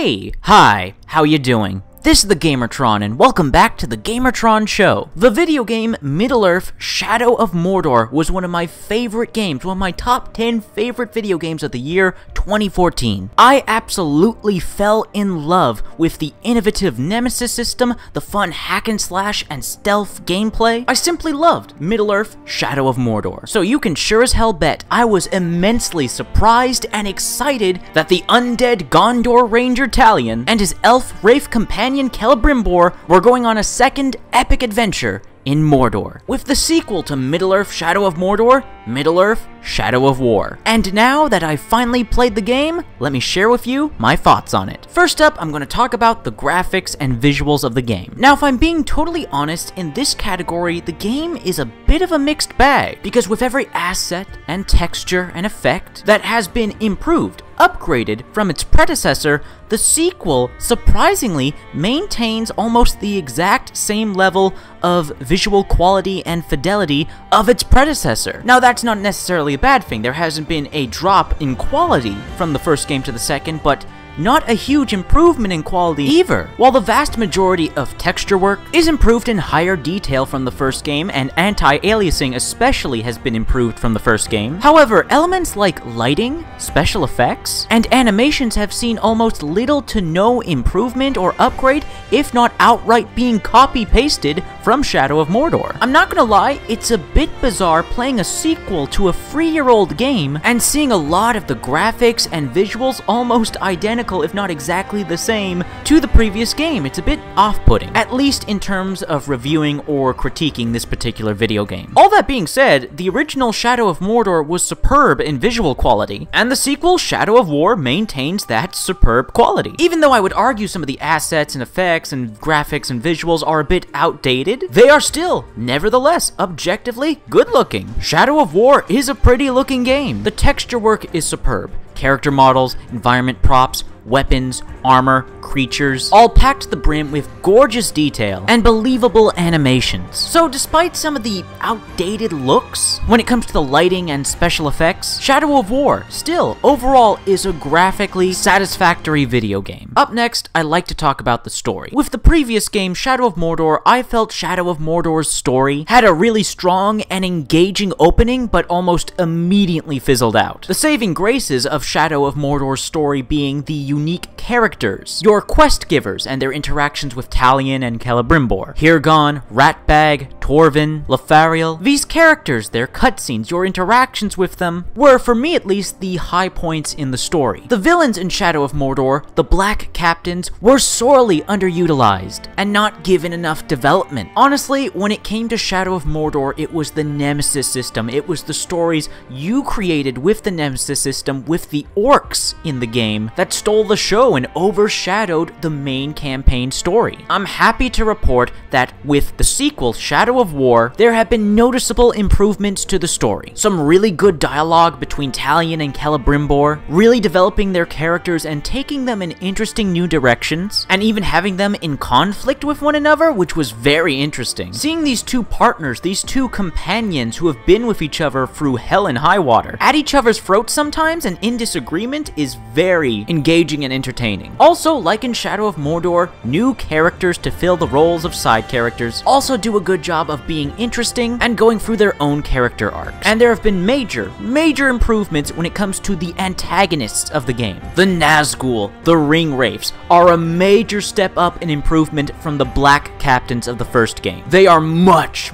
Hi, how you doing? This is the Gamertron, and welcome back to the Gamertron Show. The video game Middle-earth: Shadow of Mordor was one of my favorite games, one of my top 10 favorite video games of the year 2014. I absolutely fell in love with the innovative Nemesis system, the fun hack and slash and stealth gameplay. I simply loved Middle-earth: Shadow of Mordor. So you can sure as hell bet I was immensely surprised and excited that the undead Gondor Ranger Talion and his elf Wraith companion Celebrimbor were going on a second epic adventure in Mordor, with the sequel to Middle-earth: Shadow of Mordor, Middle-earth: Shadow of War. And now that I've finally played the game, let me share with you my thoughts on it. First up, I'm going to talk about the graphics and visuals of the game. Now, if I'm being totally honest, in this category, the game is a bit of a mixed bag, because with every asset and texture and effect that has been improved, upgraded from its predecessor, the sequel surprisingly maintains almost the exact same level of visual quality and fidelity of its predecessor. Now, that's not necessarily a bad thing. There hasn't been a drop in quality from the first game to the second, but not a huge improvement in quality either. While the vast majority of texture work is improved in higher detail from the first game, and anti-aliasing especially has been improved from the first game, however, elements like lighting, special effects, and animations have seen almost little to no improvement or upgrade, if not outright being copy-pasted from Shadow of Mordor. I'm not gonna lie, it's a bit bizarre playing a sequel to a 3-year-old game and seeing a lot of the graphics and visuals almost identical, if not exactly the same, to the previous game. It's a bit off-putting, at least in terms of reviewing or critiquing this particular video game. All that being said, the original Shadow of Mordor was superb in visual quality, and the sequel, Shadow of War, maintains that superb quality. Even though I would argue some of the assets and effects and graphics and visuals are a bit outdated, they are still, nevertheless, objectively good-looking. Shadow of War is a pretty-looking game. The texture work is superb. Character models, environment props, weapons, armor, creatures, all packed to the brim with gorgeous detail and believable animations. So despite some of the outdated looks when it comes to the lighting and special effects, Shadow of War still overall is a graphically satisfactory video game. Up next, I'd like to talk about the story. With the previous game, Shadow of Mordor, I felt Shadow of Mordor's story had a really strong and engaging opening, but almost immediately fizzled out. The saving graces of Shadow of Mordor's story being the unique characters, your quest givers and their interactions with Talion and Celebrimbor, Hirgon, Ratbag, Torvin, Lefariel. These characters, their cutscenes, your interactions with them, were, for me at least, the high points in the story. The villains in Shadow of Mordor, the Black Captains, were sorely underutilized and not given enough development. Honestly, when it came to Shadow of Mordor, it was the Nemesis system. It was the stories you created with the Nemesis system, with the orcs in the game, that stole the show and overshadowed the main campaign story. I'm happy to report that with the sequel, Shadow of War, there have been noticeable improvements to the story. Some really good dialogue between Talion and Celebrimbor, really developing their characters and taking them in interesting new directions, and even having them in conflict with one another, which was very interesting. Seeing these two partners, these two companions who have been with each other through hell and high water, at each other's throats sometimes and in disagreement, is very engaging and entertaining. Also, like in Shadow of Mordor, new characters to fill the roles of side characters also do a good job of being interesting and going through their own character arcs. And there have been major improvements when it comes to the antagonists of the game. The Nazgul, the Ring Wraiths, are a major step up in improvement from the Black Captains of the first game. They are much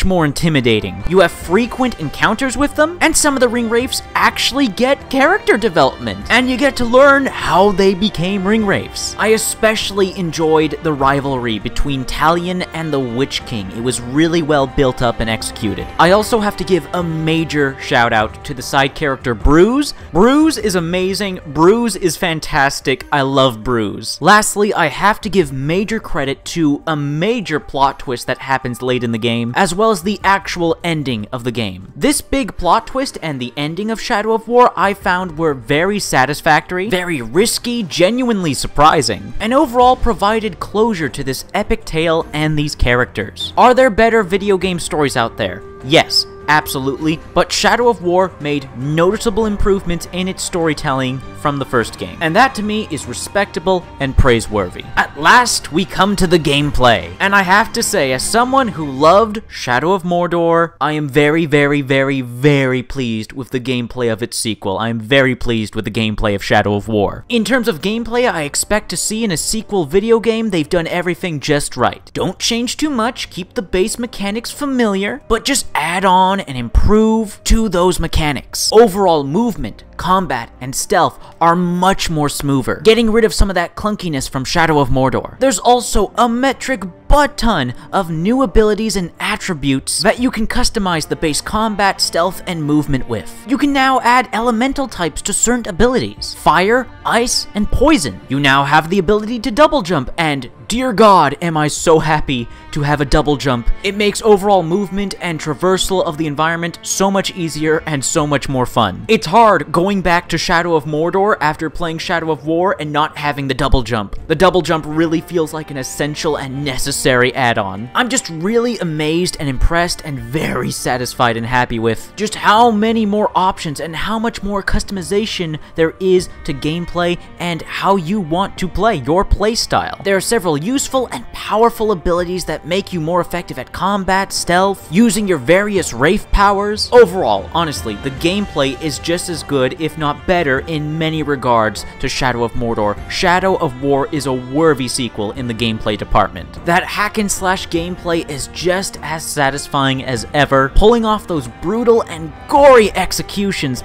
more intimidating. You have frequent encounters with them, and some of the Ring Wraiths actually get character development, and you get to learn how they became Ring Wraiths. I especially enjoyed the rivalry between Talion and the Witch King. It was really well built up and executed. I also have to give a major shout out to the side character Bruise. Bruise is amazing. Bruise is fantastic. I love Bruise. Lastly, I have to give major credit to a major plot twist that happens late in the game, as well as the actual ending of the game. This big plot twist and the ending of Shadow of War I found were very satisfactory, very risky, genuinely surprising, and overall provided closure to this epic tale and these characters. Are there better video game stories out there? Yes, absolutely, but Shadow of War made noticeable improvements in its storytelling from the first game, and that to me is respectable and praiseworthy. At last, we come to the gameplay, and I have to say, as someone who loved Shadow of Mordor, I am very, very, very, very pleased with the gameplay of its sequel. I am very pleased with the gameplay of Shadow of War. In terms of gameplay I expect to see in a sequel video game, they've done everything just right. Don't change too much, keep the base mechanics familiar, but just add on and improve to those mechanics. Overall movement, combat, and stealth are much more smoother, getting rid of some of that clunkiness from Shadow of Mordor. There's also a metric butt ton of new abilities and attributes that you can customize the base combat, stealth, and movement with. You can now add elemental types to certain abilities: fire, ice, and poison. You now have the ability to double jump, and dear God, am I so happy to have a double jump. It makes overall movement and traversal of the environment so much easier and so much more fun. It's hard going back to Shadow of Mordor after playing Shadow of War and not having the double jump. The double jump really feels like an essential and necessary add-on. I'm just really amazed and impressed and very satisfied and happy with just how many more options and how much more customization there is to gameplay and how you want to play, your playstyle. There are several useful and powerful abilities that make you more effective at combat, stealth, using your various Wraith powers. Overall, honestly, the gameplay is just as good, if not better, in many regards to Shadow of Mordor. Shadow of War is a worthy sequel in the gameplay department. That hack and slash gameplay is just as satisfying as ever. Pulling off those brutal and gory executions,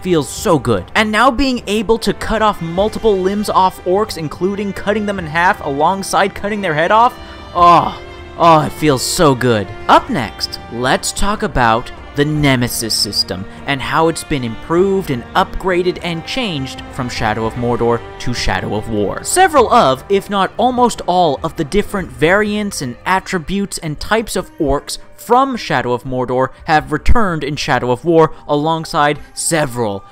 feels so good. And now being able to cut off multiple limbs off orcs, including cutting them in half alongside cutting their head off, it feels so good. Up next, let's talk about the Nemesis system, and how it's been improved and upgraded and changed from Shadow of Mordor to Shadow of War. Several of, if not almost all, of the different variants and attributes and types of orcs from Shadow of Mordor have returned in Shadow of War alongside several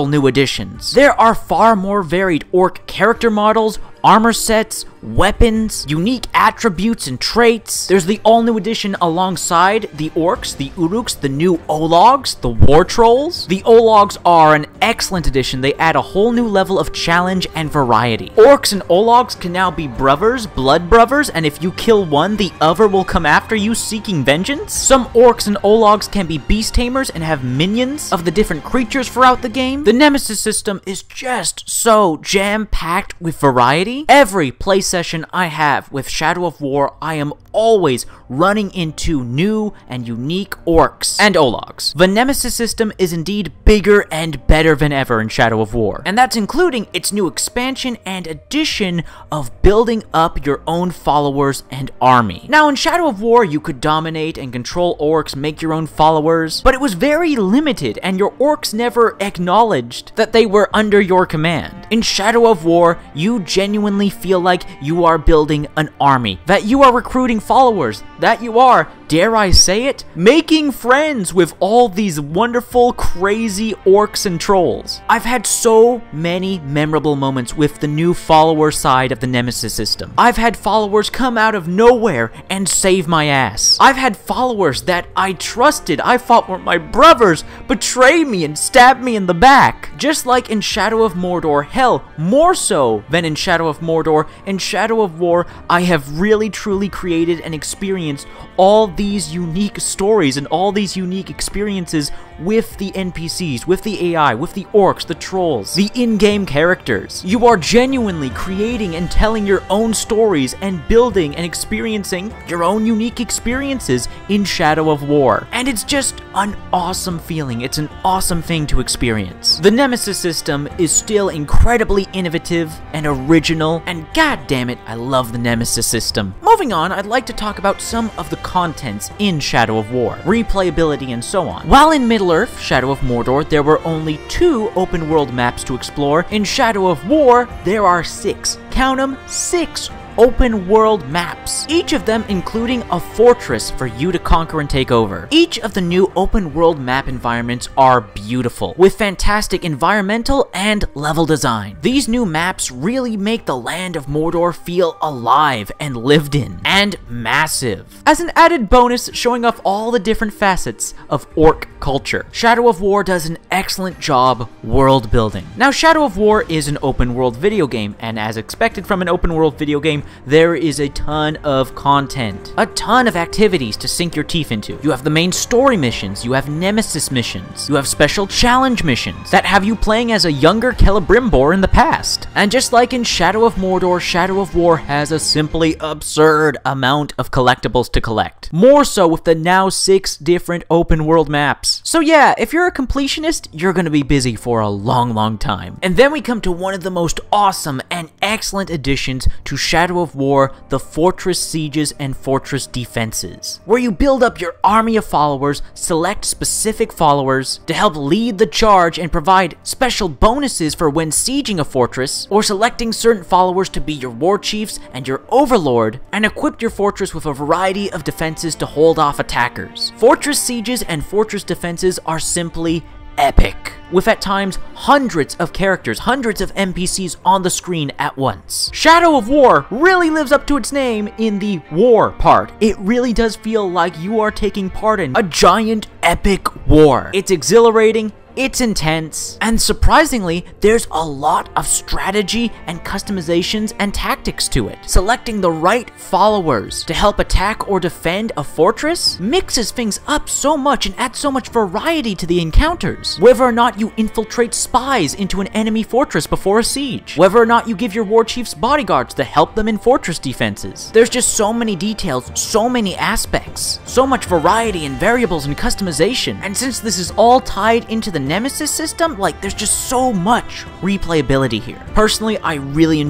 new additions. There are far more varied orc character models, armor sets, weapons, unique attributes and traits. There's the all-new addition alongside the orcs, the uruks, the new Ologs, the war trolls. The Ologs are an excellent addition. They add a whole new level of challenge and variety. Orcs and Ologs can now be brothers, blood brothers, and if you kill one, the other will come after you seeking vengeance. Some orcs and Ologs can be beast tamers and have minions of the different creatures throughout the game. The Nemesis system is just so jam-packed with variety. Every play session I have with Shadow of War, I am always running into new and unique orcs and Ologs. The Nemesis system is indeed bigger and better than ever in Shadow of War, and that's including its new expansion and addition of building up your own followers and army. Now, in Shadow of War, you could dominate and control orcs, make your own followers, but it was very limited, and your orcs never acknowledged that they were under your command. In Shadow of War, you genuinely feel like you are building an army, that you are recruiting followers, that you are, dare I say it, making friends with all these wonderful, crazy orcs and trolls. I've had so many memorable moments with the new follower side of the Nemesis system. I've had followers come out of nowhere and save my ass. I've had followers that I trusted, I thought were my brothers, betray me and stab me in the back. Just like in Shadow of Mordor, hell, more so than in Shadow of Mordor, in Shadow of War, I have really truly created and experienced all these unique stories and all these unique experiences with the NPCs, with the AI, with the orcs, the trolls, the in-game characters. You are genuinely creating and telling your own stories and building and experiencing your own unique experiences in Shadow of War. And it's just an awesome feeling. It's an awesome thing to experience. The Nemesis system is still incredibly innovative and original, and god damn it, I love the Nemesis system. Moving on, I'd like to talk about some of the contents in Shadow of War, replayability and so on. While in Middle-earth, Shadow of Mordor, there were only 2 open-world maps to explore, in Shadow of War, there are 6. Count them, 6 open world maps, each of them including a fortress for you to conquer and take over. Each of the new open world map environments are beautiful, with fantastic environmental and level design. These new maps really make the land of Mordor feel alive and lived in, and massive. As an added bonus, showing off all the different facets of orc culture, Shadow of War does an excellent job world building. Now, Shadow of War is an open world video game, and as expected from an open world video game, there is a ton of content, a ton of activities to sink your teeth into. You have the main story missions, you have Nemesis missions, you have special challenge missions that have you playing as a younger Celebrimbor in the past. And just like in Shadow of Mordor, Shadow of War has a simply absurd amount of collectibles to collect. More so with the now 6 different open world maps. So yeah, if you're a completionist, you're gonna be busy for a long time. And then we come to one of the most awesome and excellent additions to Shadow of War, the Fortress Sieges and Fortress Defenses, where you build up your army of followers, select specific followers to help lead the charge and provide special bonuses for when sieging a fortress, or selecting certain followers to be your war chiefs and your overlord, and equip your fortress with a variety of defenses to hold off attackers. Fortress Sieges and Fortress Defenses are simply epic, with at times hundreds of characters, hundreds of NPCs on the screen at once. Shadow of War really lives up to its name in the war part. It really does feel like you are taking part in a giant epic war. It's exhilarating, it's intense, and surprisingly, there's a lot of strategy and customizations and tactics to it. Selecting the right followers to help attack or defend a fortress mixes things up so much and adds so much variety to the encounters. Whether or not you infiltrate spies into an enemy fortress before a siege, whether or not you give your war chiefs bodyguards to help them in fortress defenses. There's just so many details, so many aspects, so much variety and variables and customization. And since this is all tied into the Nemesis system, like, there's just so much replayability here. Personally, I really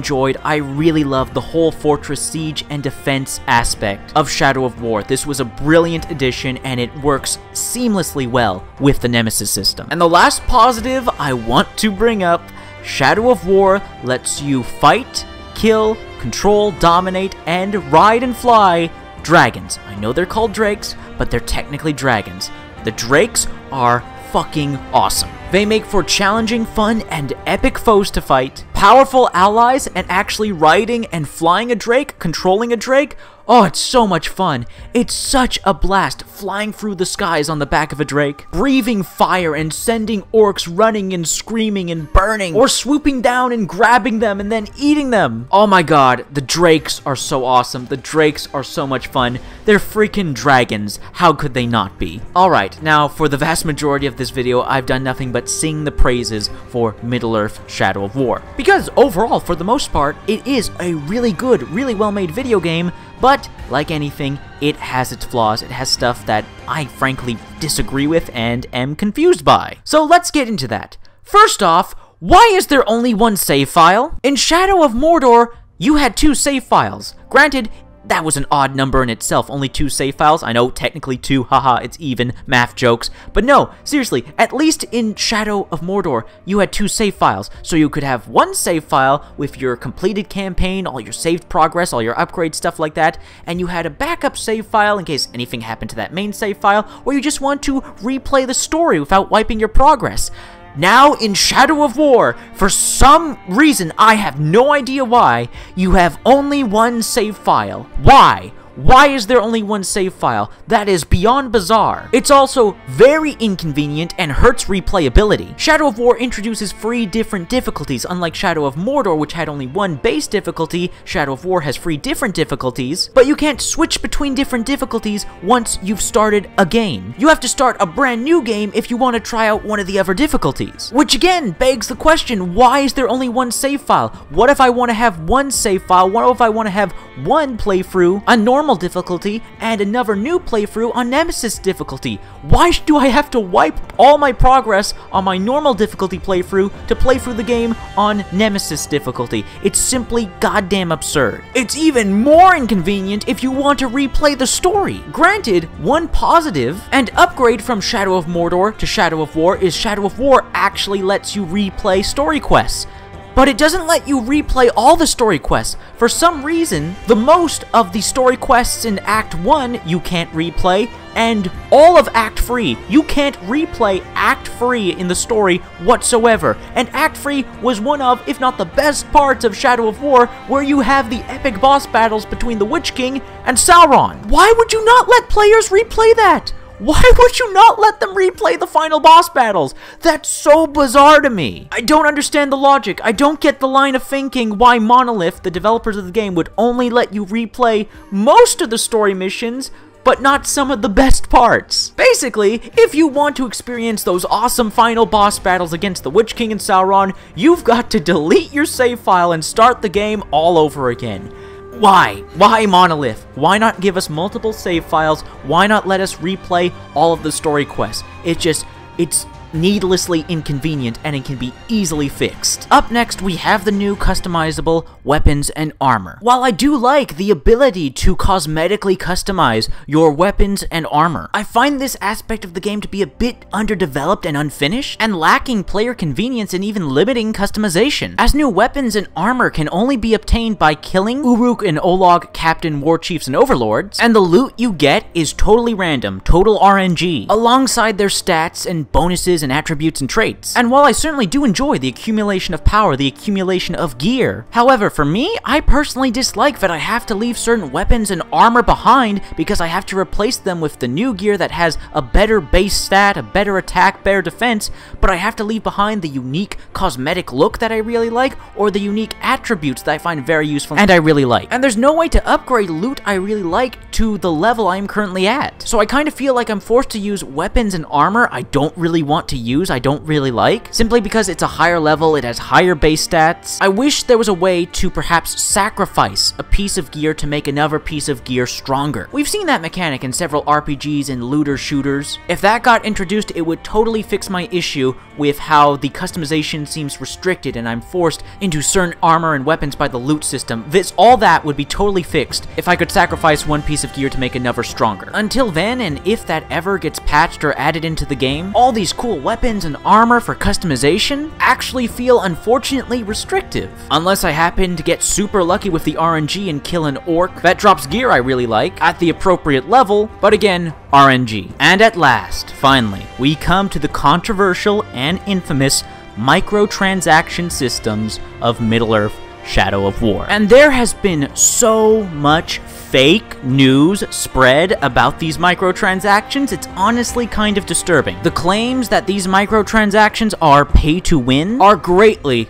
loved the whole fortress siege and defense aspect of Shadow of War. This was a brilliant addition, and it works seamlessly well with the Nemesis system. And the last positive I want to bring up, Shadow of War lets you fight, kill, control, dominate, and ride and fly dragons. I know they're called drakes, but they're technically dragons. The drakes are fucking awesome. They make for challenging, fun, and epic foes to fight, powerful allies, and actually riding and flying a drake, controlling a drake. Oh, it's so much fun. It's such a blast flying through the skies on the back of a drake, breathing fire and sending orcs running and screaming and burning, or swooping down and grabbing them and then eating them. Oh my god, the drakes are so awesome. The drakes are so much fun. They're freaking dragons. How could they not be? Alright, now for the vast majority of this video, I've done nothing but sing the praises for Middle-earth Shadow of War, because overall, for the most part, it is a really good, really well-made video game. But, like anything, it has its flaws. It has stuff that I frankly disagree with and am confused by. So let's get into that. First off, why is there only one save file? In Shadow of Mordor, you had 2 save files. Granted, that was an odd number in itself, only 2 save files. I know, technically 2, haha, it's even, math jokes. But no, seriously, at least in Shadow of Mordor, you had 2 save files. So you could have one save file with your completed campaign, all your saved progress, all your upgrades, stuff like that, and you had a backup save file in case anything happened to that main save file, or you just want to replay the story without wiping your progress. Now, in Shadow of War, for some reason, I have no idea why, you have only one save file. Why? Why is there only one save file? That is beyond bizarre. It's also very inconvenient and hurts replayability. Shadow of War introduces 3 different difficulties, unlike Shadow of Mordor, which had only one base difficulty. Shadow of War has 3 different difficulties, but you can't switch between different difficulties once you've started a game. You have to start a brand new game if you want to try out one of the other difficulties. Which again begs the question, why is there only one save file? What if I want to have one save file? What if I want to have one playthrough on normal difficulty and another new playthrough on Nemesis difficulty? Why do I have to wipe all my progress on my normal difficulty playthrough to play through the game on Nemesis difficulty? It's simply goddamn absurd. It's even more inconvenient if you want to replay the story. Granted, one positive and upgrade from Shadow of Mordor to Shadow of War is Shadow of War actually lets you replay story quests. but it doesn't let you replay all the story quests. For some reason, the most of the story quests in Act 1 you can't replay, and all of Act 3, you can't replay Act 3 in the story whatsoever. And Act 3 was one of, if not the best parts of Shadow of War, where you have the epic boss battles between the Witch King and Sauron. Why would you not let players replay that? Why would you not let them replay the final boss battles? That's so bizarre to me. I don't understand the logic. I don't get the line of thinking why Monolith, the developers of the game, would only let you replay most of the story missions, but not some of the best parts. Basically, if you want to experience those awesome final boss battles against the Witch King and Sauron, you've got to delete your save file and start the game all over again. Why? Why Monolith? Why not give us multiple save files? Why not let us replay all of the story quests? It's needlessly inconvenient, and it can be easily fixed. Up next, we have the new customizable weapons and armor. While I do like the ability to cosmetically customize your weapons and armor, I find this aspect of the game to be a bit underdeveloped and unfinished, and lacking player convenience and even limiting customization, as new weapons and armor can only be obtained by killing Uruk and Olog, Captain, War Chiefs, and Overlords, and the loot you get is totally random, total RNG, alongside their stats and bonuses and attributes and traits. And while I certainly do enjoy the accumulation of power, the accumulation of gear, however, for me, I personally dislike that I have to leave certain weapons and armor behind because I have to replace them with the new gear that has a better base stat, a better attack, better defense, but I have to leave behind the unique cosmetic look that I really like, or the unique attributes that I find very useful and I really like. And there's no way to upgrade loot I really like to the level I am currently at. So I kind of feel like I'm forced to use weapons and armor I don't really want to use, I don't really like, simply because it's a higher level, it has higher base stats. I wish there was a way to perhaps sacrifice a piece of gear to make another piece of gear stronger. We've seen that mechanic in several RPGs and looter shooters. If that got introduced, it would totally fix my issue with how the customization seems restricted and I'm forced into certain armor and weapons by the loot system. All that would be totally fixed if I could sacrifice one piece of gear to make another stronger. Until then, and if that ever gets patched or added into the game, all these cool weapons and armor for customization actually feel unfortunately restrictive. Unless I happen to get super lucky with the RNG and kill an orc that drops gear I really like at the appropriate level, but again, RNG. And at last, finally, we come to the controversial and infamous microtransaction systems of Middle-earth Shadow of War. And there has been so much fake news spread about these microtransactions, it's honestly kind of disturbing. The claims that these microtransactions are pay to win are greatly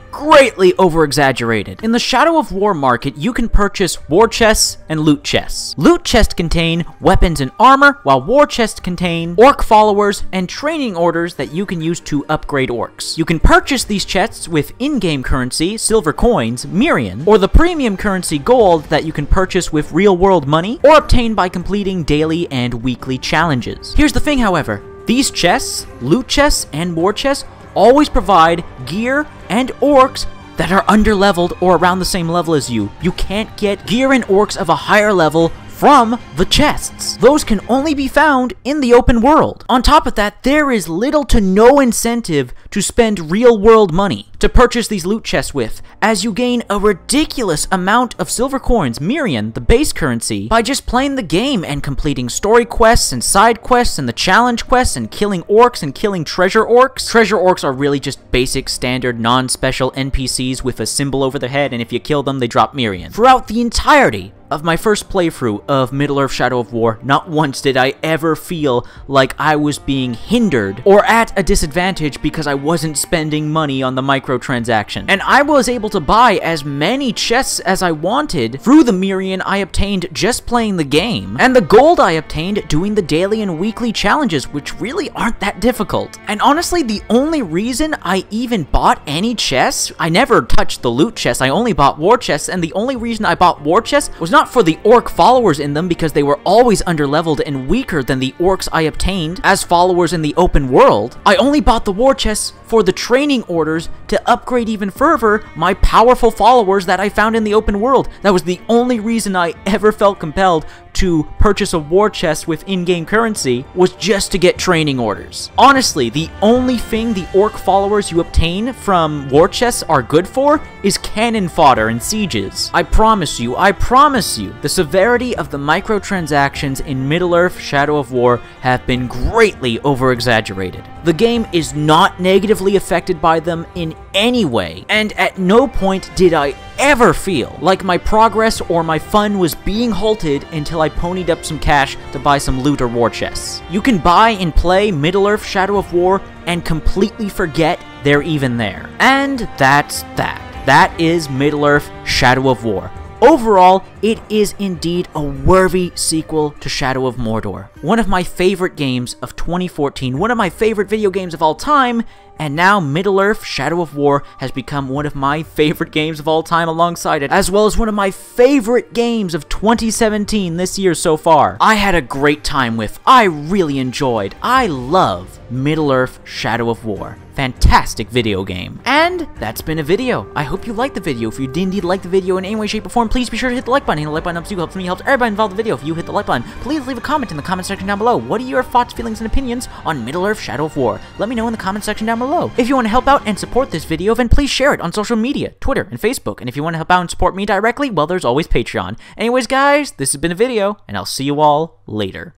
over-exaggerated. In the Shadow of War market, you can purchase war chests and loot chests. Loot chests contain weapons and armor, while war chests contain orc followers and training orders that you can use to upgrade orcs. You can purchase these chests with in-game currency, silver coins, Mirian, or the premium currency gold that you can purchase with real-world money, or obtain by completing daily and weekly challenges. Here's the thing, however, these chests, loot chests, and war chests always provide gear and orcs that are underleveled or around the same level as you. You can't get gear and orcs of a higher level from the chests. Those can only be found in the open world. On top of that, there is little to no incentive to spend real-world money to purchase these loot chests with, as you gain a ridiculous amount of silver coins, Mirian, the base currency, by just playing the game and completing story quests and side quests and the challenge quests and killing orcs and killing treasure orcs. Treasure orcs are really just basic, standard, non-special NPCs with a symbol over their head, and if you kill them, they drop Mirian. Throughout the entirety of my first playthrough of Middle-earth Shadow of War, not once did I ever feel like I was being hindered or at a disadvantage because I wasn't spending money on the microtransaction. And I was able to buy as many chests as I wanted through the Mirian I obtained just playing the game, and the gold I obtained doing the daily and weekly challenges, which really aren't that difficult. And honestly, the only reason I even bought any chests, I never touched the loot chests, I only bought war chests, and the only reason I bought war chests was not for the orc followers in them, because they were always underleveled and weaker than the orcs I obtained as followers in the open world. I only bought the war chests for the training orders to to upgrade even further, my powerful followers that I found in the open world. That was the only reason I ever felt compelled to purchase a war chest with in-game currency, was just to get training orders. Honestly, the only thing the orc followers you obtain from war chests are good for is cannon fodder and sieges. I promise you, the severity of the microtransactions in Middle-earth Shadow of War have been greatly over-exaggerated. The game is not negatively affected by them in any way, and at no point did I ever feel like my progress or my fun was being halted until I ponied up some cash to buy some loot or war chests. You can buy and play Middle-earth Shadow of War and completely forget they're even there. And that's that. That is Middle-earth Shadow of War. Overall, it is indeed a worthy sequel to Shadow of Mordor. One of my favorite games of 2014, one of my favorite video games of all time, and now Middle-earth Shadow of War has become one of my favorite games of all time alongside it, as well as one of my favorite games of 2017 this year so far. I had a great time with, I really enjoyed, I love Middle-earth Shadow of War. Fantastic video game. And that's been a video. I hope you liked the video. If you did indeed like the video in any way, shape, or form, please be sure to hit the like button. Hitting the like button helps you, helps me, helps everybody involved in the video. If you hit the like button, please leave a comment in the comment section down below. What are your thoughts, feelings, and opinions on Middle-earth Shadow of War? Let me know in the comment section down below. If you want to help out and support this video, then please share it on social media, Twitter, and Facebook. And if you want to help out and support me directly, well, there's always Patreon. Anyways, guys, this has been a video, and I'll see you all later.